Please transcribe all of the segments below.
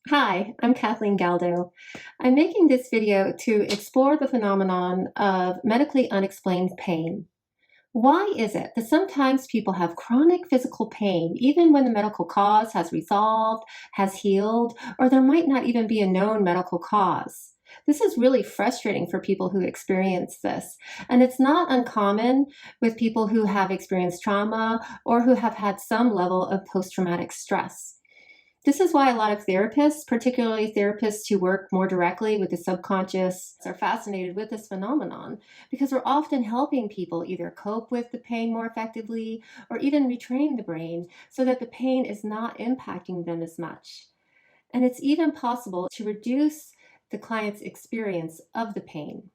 Hi, I'm Kathleen Galdo. I'm making this video to explore the phenomenon of medically unexplained pain. Why is it that sometimes people have chronic physical pain even when the medical cause has resolved, has healed, or there might not even be a known medical cause? This is really frustrating for people who experience this, and it's not uncommon with people who have experienced trauma or who have had some level of post-traumatic stress. This is why a lot of therapists, particularly therapists who work more directly with the subconscious, are fascinated with this phenomenon because we're often helping people either cope with the pain more effectively or even retrain the brain so that the pain is not impacting them as much. And it's even possible to reduce the client's experience of the pain.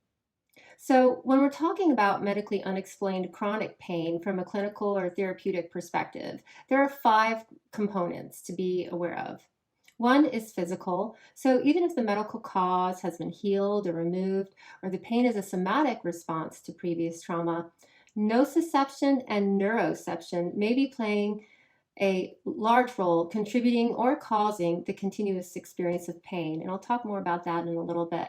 So, when we're talking about medically unexplained chronic pain from a clinical or therapeutic perspective, there are five components to be aware of. One is physical. So, even if the medical cause has been healed or removed, or the pain is a somatic response to previous trauma, nociception and neuroception may be playing a large role contributing or causing the continuous experience of pain. And I'll talk more about that in a little bit.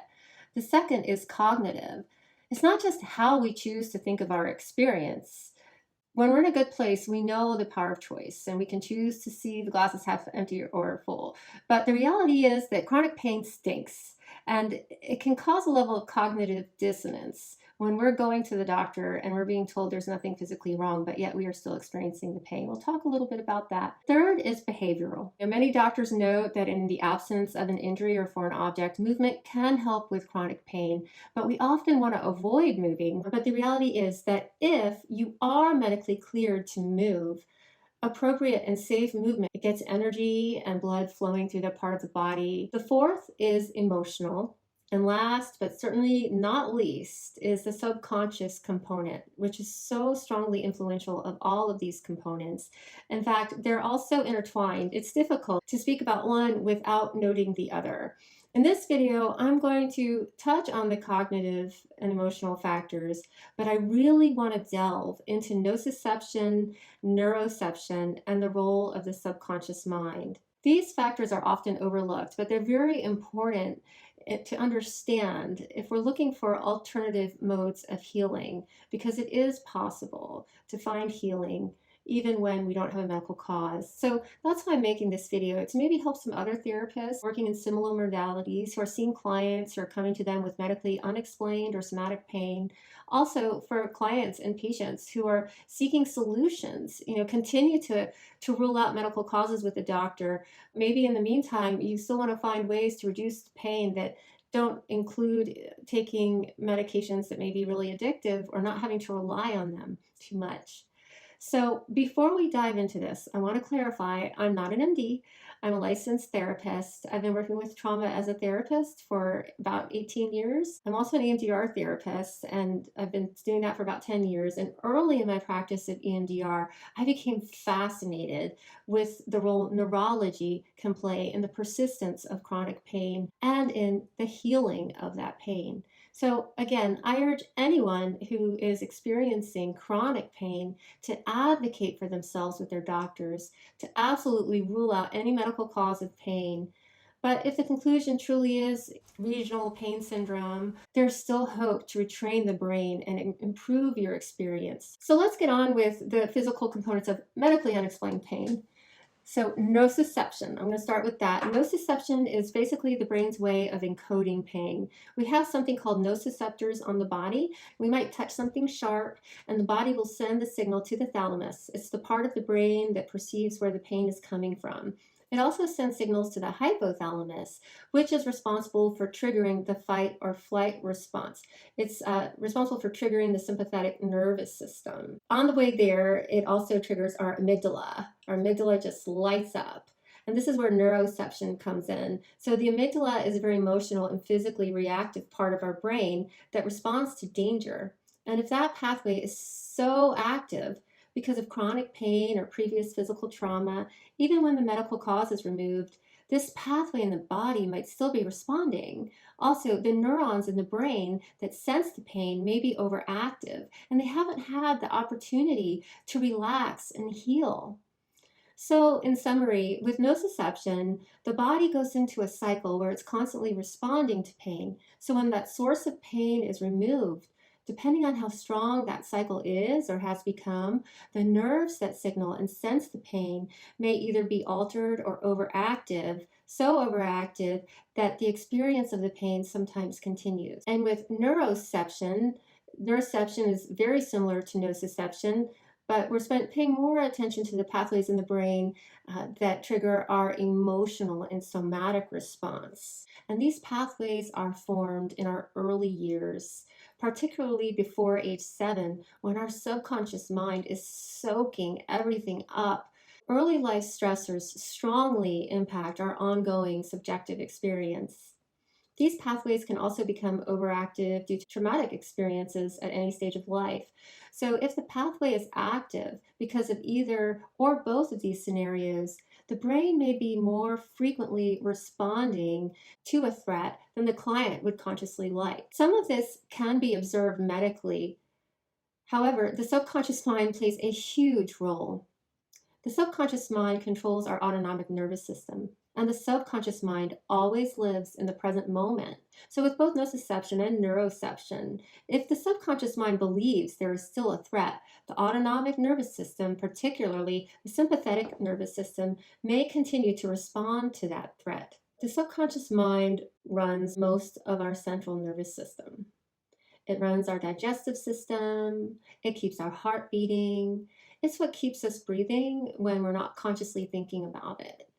The second is cognitive. It's not just how we choose to think of our experience. When we're in a good place, we know the power of choice and we can choose to see the glasses half empty or full. But the reality is that chronic pain stinks and it can cause a level of cognitive dissonance when we're going to the doctor and we're being told there's nothing physically wrong, but yet we are still experiencing the pain. We'll talk a little bit about that. Third is behavioral. Many doctors note that in the absence of an injury or foreign object, movement can help with chronic pain, but we often want to avoid moving. But the reality is that if you are medically cleared to move, appropriate and safe movement, it gets energy and blood flowing through that part of the body. The fourth is emotional. And last, but certainly not least, is the subconscious component, which is so strongly influential of all of these components. In fact, they're also intertwined. It's difficult to speak about one without noting the other. In this video, I'm going to touch on the cognitive and emotional factors, but I really want to delve into nociception, neuroception, and the role of the subconscious mind. These factors are often overlooked, but they're very important to understand if we're looking for alternative modes of healing, because it is possible to find healing even when we don't have a medical cause. So that's why I'm making this video, to maybe help some other therapists working in similar modalities who are seeing clients who are coming to them with medically unexplained or somatic pain. Also for clients and patients who are seeking solutions, continue to rule out medical causes with the doctor. Maybe in the meantime, you still want to find ways to reduce the pain that don't include taking medications that may be really addictive or not having to rely on them too much. So before we dive into this, I want to clarify, I'm not an MD. I'm a licensed therapist. I've been working with trauma as a therapist for about 18 years. I'm also an EMDR therapist, and I've been doing that for about 10 years. And early in my practice of EMDR, I became fascinated with the role neurology can play in the persistence of chronic pain and in the healing of that pain. So again, I urge anyone who is experiencing chronic pain to advocate for themselves with their doctors, to absolutely rule out any medical cause of pain. But if the conclusion truly is regional pain syndrome, there's still hope to retrain the brain and improve your experience. So let's get on with the physical components of medically unexplained pain. So nociception, I'm going to start with that. Nociception is basically the brain's way of encoding pain. We have something called nociceptors on the body. We might touch something sharp and the body will send the signal to the thalamus. It's the part of the brain that perceives where the pain is coming from. It also sends signals to the hypothalamus, which is responsible for triggering the fight or flight response. It's responsible for triggering the sympathetic nervous system. On the way there, it also triggers our amygdala. Our amygdala just lights up. And this is where neuroception comes in. So the amygdala is a very emotional and physically reactive part of our brain that responds to danger. And if that pathway is so active, because of chronic pain or previous physical trauma, even when the medical cause is removed, this pathway in the body might still be responding. Also, the neurons in the brain that sense the pain may be overactive, and they haven't had the opportunity to relax and heal. So, in summary, with nociception, the body goes into a cycle where it's constantly responding to pain. So, when that source of pain is removed, depending on how strong that cycle is or has become, the nerves that signal and sense the pain may either be altered or overactive, so overactive that the experience of the pain sometimes continues. And with neuroception is very similar to nociception, but we're paying more attention to the pathways in the brain that trigger our emotional and somatic response. And these pathways are formed in our early years, particularly before age 7, when our subconscious mind is soaking everything up. Early life stressors strongly impact our ongoing subjective experience. These pathways can also become overactive due to traumatic experiences at any stage of life. So, if the pathway is active because of either or both of these scenarios, the brain may be more frequently responding to a threat than the client would consciously like. Some of this can be observed medically. However, the subconscious mind plays a huge role. The subconscious mind controls our autonomic nervous system, and the subconscious mind always lives in the present moment. So, with both nociception and neuroception, if the subconscious mind believes there is still a threat, the autonomic nervous system, particularly the sympathetic nervous system, may continue to respond to that threat. The subconscious mind runs most of our central nervous system. It runs our digestive system. It keeps our heart beating. It's what keeps us breathing when we're not consciously thinking about it.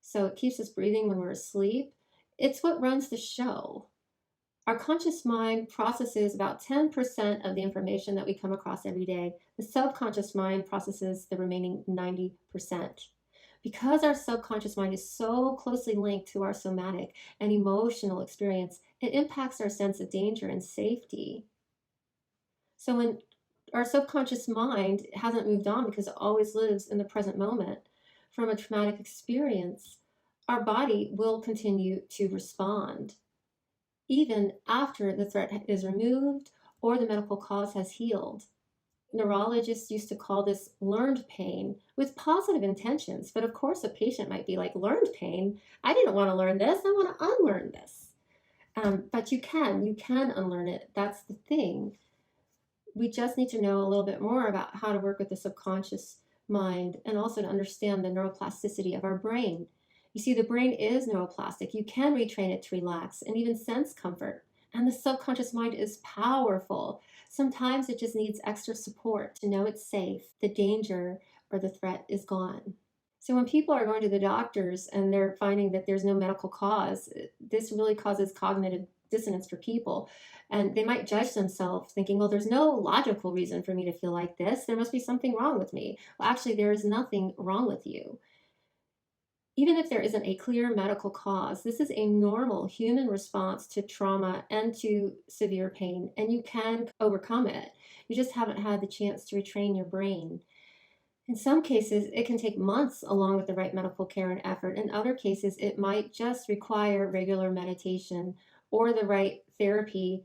So it keeps us breathing when we're asleep. It's what runs the show. Our conscious mind processes about 10% of the information that we come across every day. The subconscious mind processes the remaining 90%. Because our subconscious mind is so closely linked to our somatic and emotional experience, it impacts our sense of danger and safety. So when our subconscious mind hasn't moved on because it always lives in the present moment from a traumatic experience, our body will continue to respond even after the threat is removed or the medical cause has healed. Neurologists used to call this learned pain with positive intentions, but of course a patient might be like, learned pain? I didn't want to learn this, I want to unlearn this. But you can unlearn it. That's the thing. We just need to know a little bit more about how to work with the subconscious mind and also to understand the neuroplasticity of our brain. You see, the brain is neuroplastic. You can retrain it to relax and even sense comfort. And the subconscious mind is powerful. Sometimes it just needs extra support to know it's safe, the danger or the threat is gone. So when people are going to the doctors and they're finding that there's no medical cause, this really causes cognitive dissonance for people. And they might judge themselves thinking, well, there's no logical reason for me to feel like this. There must be something wrong with me. Well, actually, there is nothing wrong with you. Even if there isn't a clear medical cause, this is a normal human response to trauma and to severe pain, and you can overcome it. You just haven't had the chance to retrain your brain. In some cases, it can take months along with the right medical care and effort. In other cases, it might just require regular meditation or the right therapy.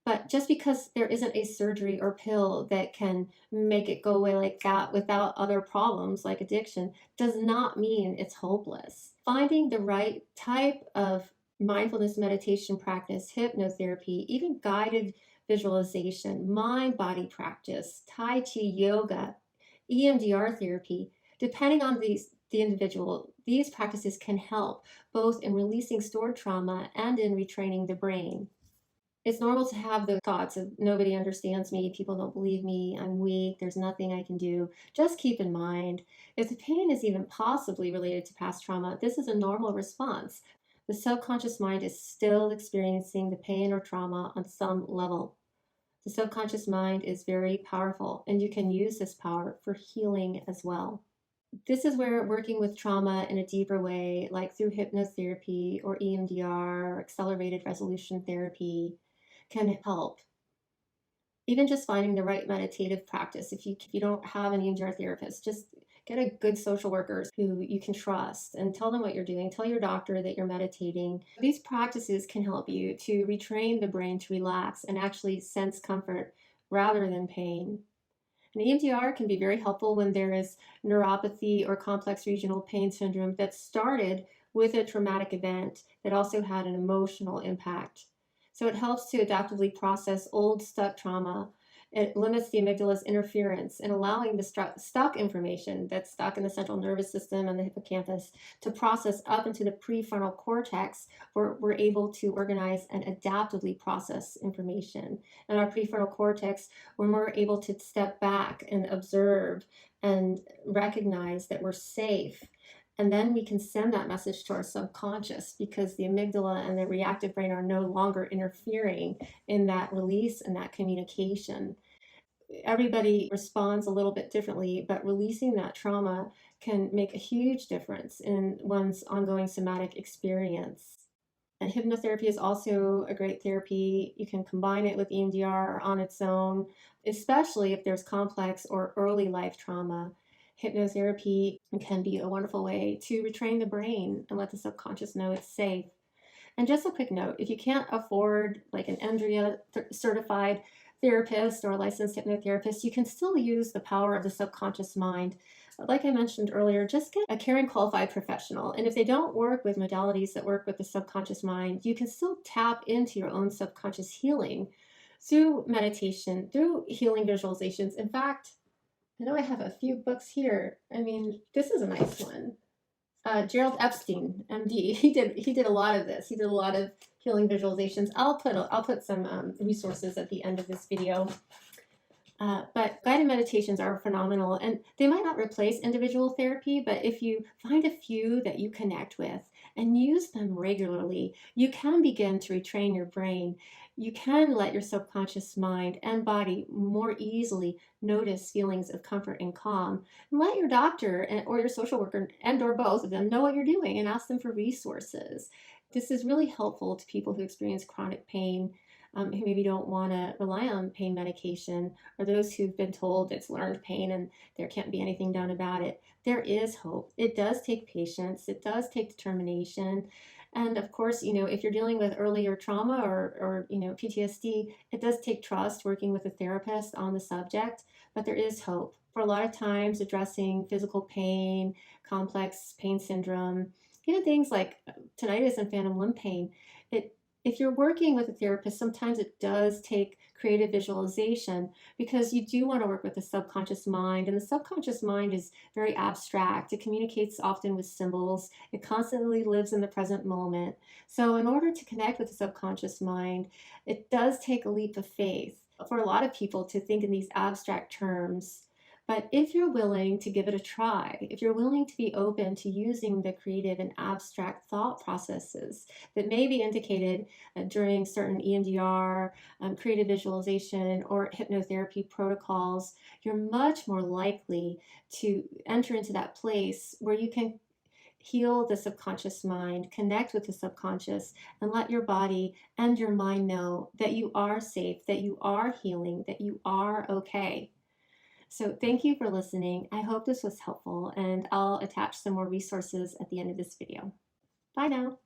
But just because there isn't a surgery or pill that can make it go away like that without other problems like addiction does not mean it's hopeless. Finding the right type of mindfulness meditation practice, hypnotherapy, even guided visualization, mind body practice, Tai Chi yoga, EMDR therapy, depending on the individual, these practices can help both in releasing stored trauma and in retraining the brain. It's normal to have the thoughts of nobody understands me, people don't believe me, I'm weak, there's nothing I can do. Just keep in mind, if the pain is even possibly related to past trauma, this is a normal response. The subconscious mind is still experiencing the pain or trauma on some level. The subconscious mind is very powerful, and you can use this power for healing as well. This is where working with trauma in a deeper way, like through hypnotherapy or EMDR or accelerated resolution therapy, can help. Even just finding the right meditative practice. If you don't have an EMDR therapist, just get a good social worker who you can trust and tell them what you're doing. Tell your doctor that you're meditating. These practices can help you to retrain the brain to relax and actually sense comfort rather than pain. And EMDR can be very helpful when there is neuropathy or complex regional pain syndrome that started with a traumatic event that also had an emotional impact. So it helps to adaptively process old stuck trauma. It limits the amygdala's interference in allowing the stuck information that's stuck in the central nervous system and the hippocampus to process up into the prefrontal cortex, where we're able to organize and adaptively process information. And our prefrontal cortex, when we're able to step back and observe and recognize that we're safe, and then we can send that message to our subconscious because the amygdala and the reactive brain are no longer interfering in that release and that communication. Everybody responds a little bit differently, but releasing that trauma can make a huge difference in one's ongoing somatic experience. And hypnotherapy is also a great therapy. You can combine it with EMDR on its own, especially if there's complex or early life trauma. Hypnotherapy can be a wonderful way to retrain the brain and let the subconscious know it's safe. And just a quick note, if you can't afford like an Andrea certified therapist or a licensed hypnotherapist, you can still use the power of the subconscious mind. Like I mentioned earlier, just get a caring qualified professional. And if they don't work with modalities that work with the subconscious mind, you can still tap into your own subconscious healing through meditation, through healing visualizations. In fact, I know I have a few books here. I mean, this is a nice one. Gerald Epstein, MD. He did a lot of this. He did a lot of healing visualizations. I'll put some resources at the end of this video. But guided meditations are phenomenal, and they might not replace individual therapy, but if you find a few that you connect with and use them regularly, you can begin to retrain your brain. You can let your subconscious mind and body more easily notice feelings of comfort and calm. And let your doctor or your social worker and or both of them know what you're doing and ask them for resources. This is really helpful to people who experience chronic pain, who maybe don't want to rely on pain medication, or those who've been told it's learned pain and there can't be anything done about it. There is hope. It does take patience. It does take determination. And of course, if you're dealing with earlier trauma or PTSD, it does take trust working with a therapist on the subject, but there is hope. For a lot of times, addressing physical pain, complex pain syndrome, things like tinnitus and phantom limb pain, if you're working with a therapist, sometimes it does take creative visualization because you do want to work with the subconscious mind. And the subconscious mind is very abstract. It communicates often with symbols. It constantly lives in the present moment. So in order to connect with the subconscious mind, it does take a leap of faith for a lot of people to think in these abstract terms. But if you're willing to give it a try, if you're willing to be open to using the creative and abstract thought processes that may be indicated during certain EMDR, creative visualization, or hypnotherapy protocols, you're much more likely to enter into that place where you can heal the subconscious mind, connect with the subconscious, and let your body and your mind know that you are safe, that you are healing, that you are okay. So thank you for listening. I hope this was helpful, and I'll attach some more resources at the end of this video. Bye now.